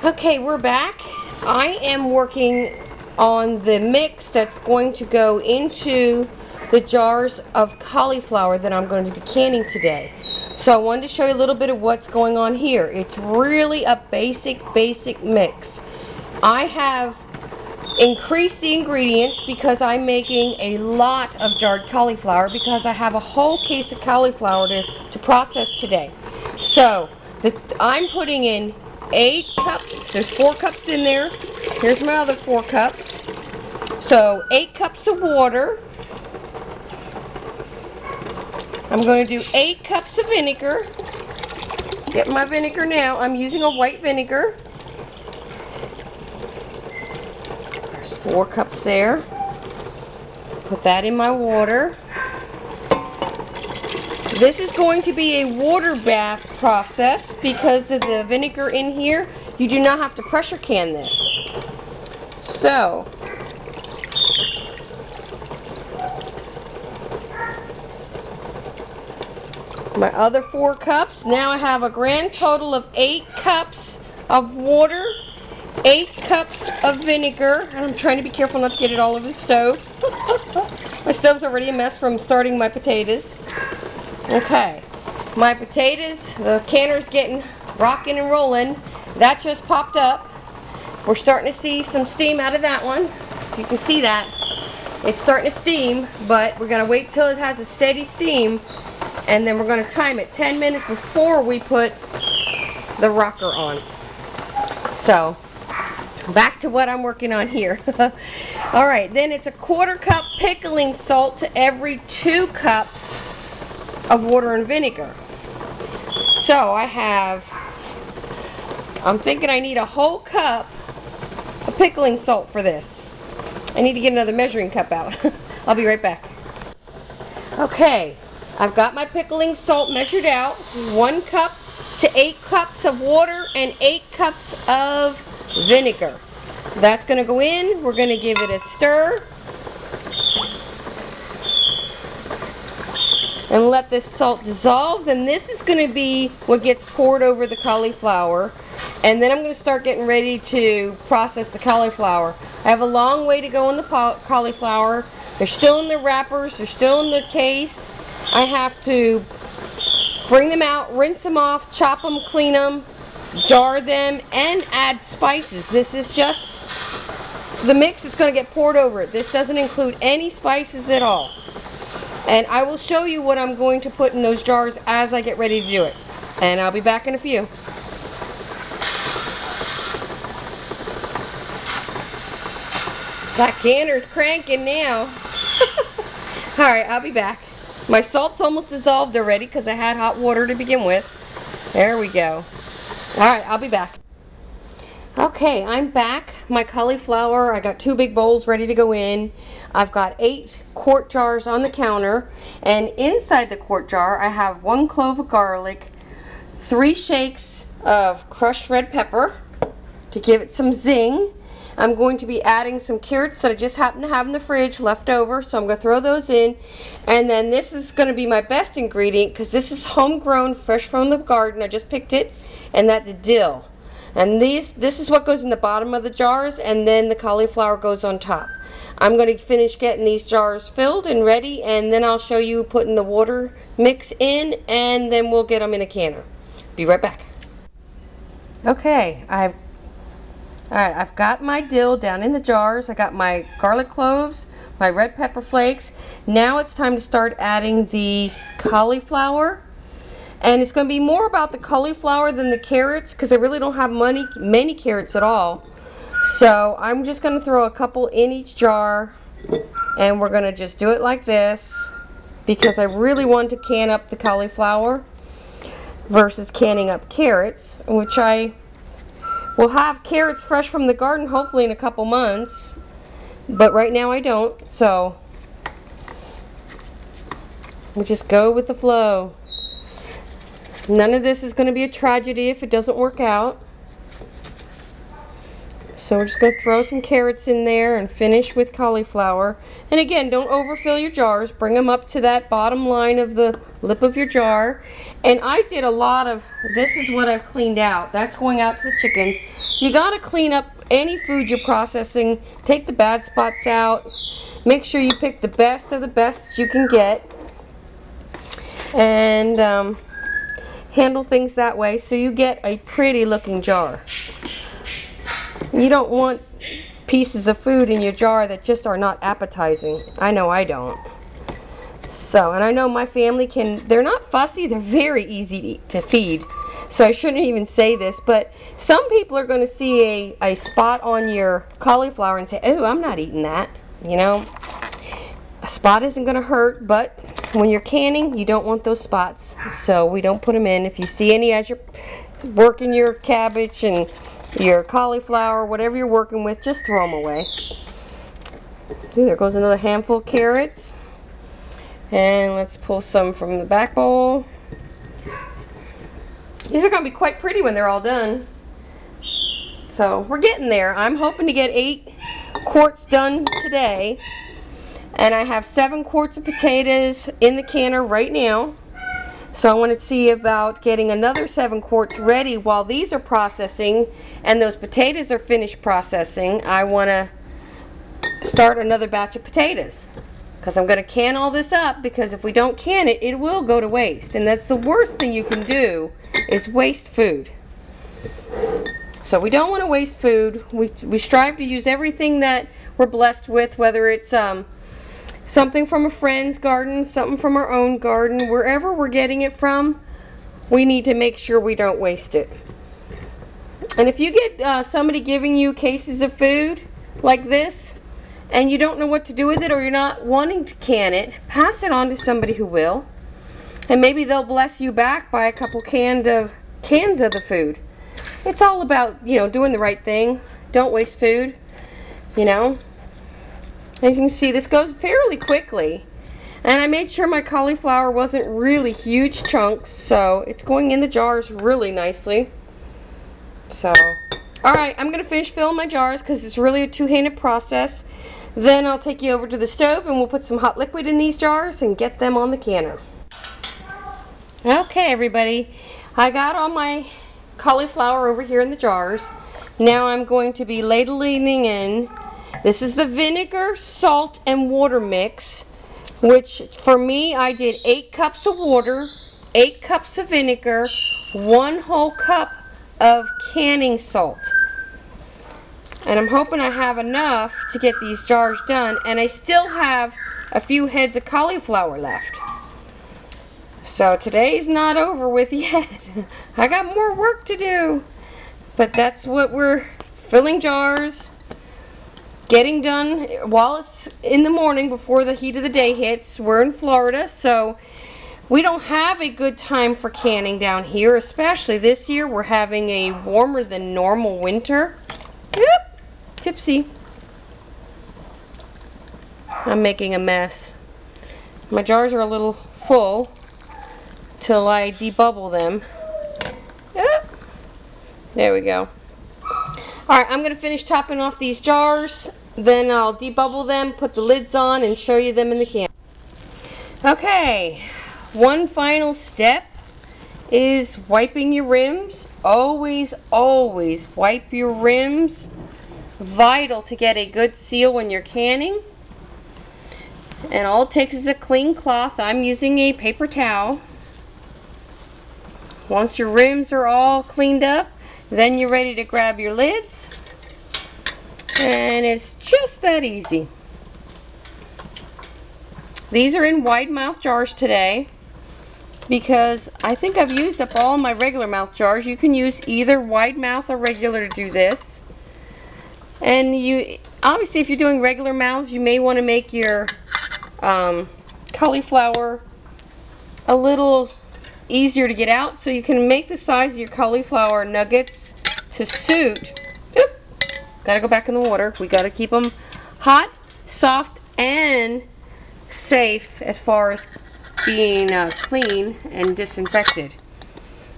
Okay, we're back. I am working on the mix that's going to go into the jars of cauliflower that I'm going to be canning today. So I wanted to show you a little bit of what's going on here. It's really a basic mix. I have increased the ingredients because I'm making a lot of jarred cauliflower because I have a whole case of cauliflower to process today. So I'm putting in 8 cups. There's 4 cups in there. Here's my other 4 cups. So 8 cups of water. I'm going to do 8 cups of vinegar. Get my vinegar now. I'm using a white vinegar. There's 4 cups there. Put that in my water. This is going to be a water bath process because of the vinegar in here. You do not have to pressure can this. So, my other 4 cups. Now I have a grand total of 8 cups of water, 8 cups of vinegar, and I'm trying to be careful not to get it all over the stove. My stove's already a mess from starting my potatoes. Okay, my potatoes, the canner's getting rocking and rolling. That just popped up. We're starting to see some steam out of that one. You can see that. It's starting to steam, but we're going to wait till it has a steady steam, and then we're going to time it 10 minutes before we put the rocker on. So, back to what I'm working on here. Alright, then it's a 1/4 cup pickling salt to every 2 cups of water and vinegar. So I'm thinking I need a whole cup of pickling salt for this. I need to get another measuring cup out. I'll be right back. Okay, I've got my pickling salt measured out. 1 cup to 8 cups of water and 8 cups of vinegar. That's going to go in. We're going to give it a stir and let this salt dissolve. And this is going to be what gets poured over the cauliflower. And then I'm going to start getting ready to process the cauliflower. I have a long way to go in the cauliflower. They're still in the wrappers. They're still in the case. I have to bring them out, rinse them off, chop them, clean them, jar them, and add spices. This is just the mix that's going to get poured over it. This doesn't include any spices at all. And I will show you what I'm going to put in those jars as I get ready to do it. And I'll be back in a few. That canner's cranking now. Alright, I'll be back. My salt's almost dissolved already because I had hot water to begin with. There we go. Alright, I'll be back. Okay, I'm back. My cauliflower, I got 2 big bowls ready to go in. I've got 8 quart jars on the counter, and inside the quart jar I have 1 clove of garlic, 3 shakes of crushed red pepper to give it some zing. I'm going to be adding some carrots that I just happen to have in the fridge left over, so I'm going to throw those in. And then this is going to be my best ingredient because this is homegrown, fresh from the garden. I just picked it, and that's dill. And this is what goes in the bottom of the jars, and then the cauliflower goes on top. I'm going to finish getting these jars filled and ready, and then I'll show you putting the water mix in, and then we'll get them in a canner. Be right back. Okay, I've got my dill down in the jars. I got my garlic cloves, my red pepper flakes. Now it's time to start adding the cauliflower. And it's going to be more about the cauliflower than the carrots because I really don't have many carrots at all. So I'm just going to throw a couple in each jar, and we're going to just do it like this because I really want to can up the cauliflower versus canning up carrots, which I will have carrots fresh from the garden hopefully in a couple months, but right now I don't, so we just go with the flow. None of this is going to be a tragedy if it doesn't work out. So we're just going to throw some carrots in there and finish with cauliflower. And again, don't overfill your jars. Bring them up to that bottom line of the lip of your jar. And I did a lot of, this is what I've cleaned out. That's going out to the chickens. You got to clean up any food you're processing. Take the bad spots out. Make sure you pick the best of the best you can get. And handle things that way so you get a pretty looking jar. You don't want pieces of food in your jar that just are not appetizing. I know I don't. So, and I know my family they're not fussy, they're very easy to feed. So I shouldn't even say this, but some people are going to see a spot on your cauliflower and say, oh, I'm not eating that. You know, a spot isn't going to hurt, but when you're canning, you don't want those spots. So we don't put them in. If you see any as you're working your cabbage and your cauliflower, whatever you're working with, just throw them away. Ooh, there goes another handful of carrots. And let's pull some from the back bowl. These are going to be quite pretty when they're all done. So we're getting there. I'm hoping to get 8 quarts done today. And I have 7 quarts of potatoes in the canner right now. So I want to see about getting another 7 quarts ready while these are processing and those potatoes are finished processing. I want to start another batch of potatoes because I'm going to can all this up, because if we don't can it, it will go to waste. And that's the worst thing you can do, is waste food. So we don't want to waste food. We strive to use everything that we're blessed with, whether it's something from a friend's garden, something from our own garden, wherever we're getting it from, we need to make sure we don't waste it. And if you get somebody giving you cases of food like this, and you don't know what to do with it, or you're not wanting to can it, pass it on to somebody who will. And maybe they'll bless you back by a couple cans of the food. It's all about, you know, doing the right thing. Don't waste food, you know. And you can see this goes fairly quickly. And I made sure my cauliflower wasn't really huge chunks, so it's going in the jars really nicely. So, alright, I'm going to finish filling my jars because it's really a two-handed process. Then I'll take you over to the stove and we'll put some hot liquid in these jars and get them on the canner. Okay, everybody, I got all my cauliflower over here in the jars. Now I'm going to be ladling in. This is the vinegar, salt, and water mix, which for me, I did 8 cups of water, 8 cups of vinegar, 1 whole cup of canning salt. And I'm hoping I have enough to get these jars done, and I still have a few heads of cauliflower left. So today's not over with yet. I got more work to do. But that's what we're filling jars, getting done while it's in the morning before the heat of the day hits. We're in Florida, so we don't have a good time for canning down here, especially this year. We're having a warmer than normal winter. Yep, tipsy. I'm making a mess. My jars are a little full till I debubble them. Yep. There we go. Alright, I'm going to finish topping off these jars. Then I'll debubble them, put the lids on, and show you them in the can. Okay, one final step is wiping your rims. Always, always wipe your rims. Vital to get a good seal when you're canning. And all it takes is a clean cloth. I'm using a paper towel. Once your rims are all cleaned up, then you're ready to grab your lids. And it's just that easy. These are in wide mouth jars today because I think I've used up all my regular mouth jars. You can use either wide mouth or regular to do this. And you obviously, if you're doing regular mouths, you may want to make your cauliflower a little easier to get out, so you can make the size of your cauliflower nuggets to suit. Oop, gotta go back in the water. We gotta keep them hot, soft, and safe as far as being clean and disinfected.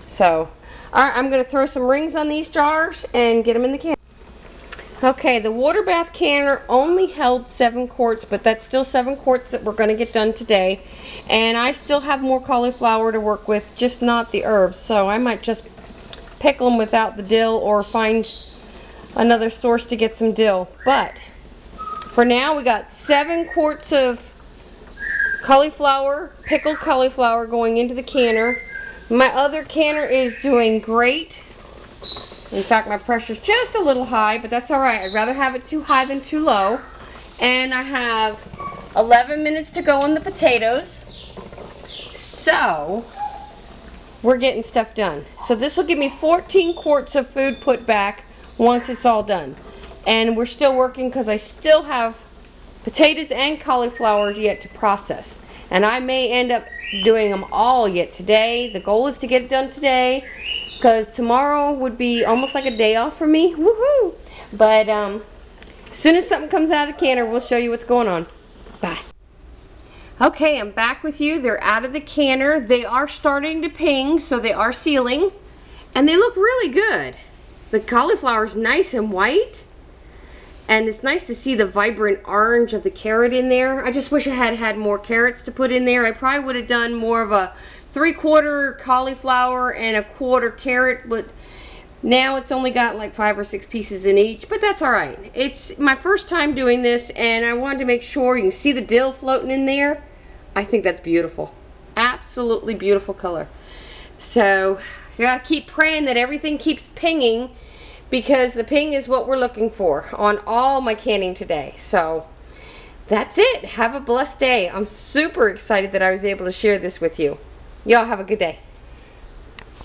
So, alright, I'm gonna throw some rings on these jars and get them in the can. Okay, the water bath canner only held 7 quarts, but that's still 7 quarts that we're going to get done today. And I still have more cauliflower to work with, just not the herbs. So I might just pickle them without the dill or find another source to get some dill. But for now, we got 7 quarts of cauliflower, pickled cauliflower going into the canner. My other canner is doing great. In fact, my pressure's just a little high, but that's alright. I'd rather have it too high than too low. And I have 11 minutes to go on the potatoes. So, we're getting stuff done. So this will give me 14 quarts of food put back once it's all done. And we're still working because I still have potatoes and cauliflower yet to process. And I may end up doing them all yet today. The goal is to get it done today, because tomorrow would be almost like a day off for me. Woohoo! But as soon as something comes out of the canner, we'll show you what's going on. Bye. Okay, I'm back with you. They're out of the canner. They are starting to ping, so they are sealing. And they look really good. The cauliflower's nice and white. And it's nice to see the vibrant orange of the carrot in there. I just wish I had had more carrots to put in there. I probably would have done more of a 3/4 cauliflower and a 1/4 carrot, but now it's only got like 5 or 6 pieces in each, but that's alright. It's my first time doing this, and I wanted to make sure you can see the dill floating in there. I think that's beautiful. Absolutely beautiful color. So you gotta keep praying that everything keeps pinging, because the ping is what we're looking for on all my canning today. So that's it. Have a blessed day. I'm super excited that I was able to share this with you. Y'all have a good day.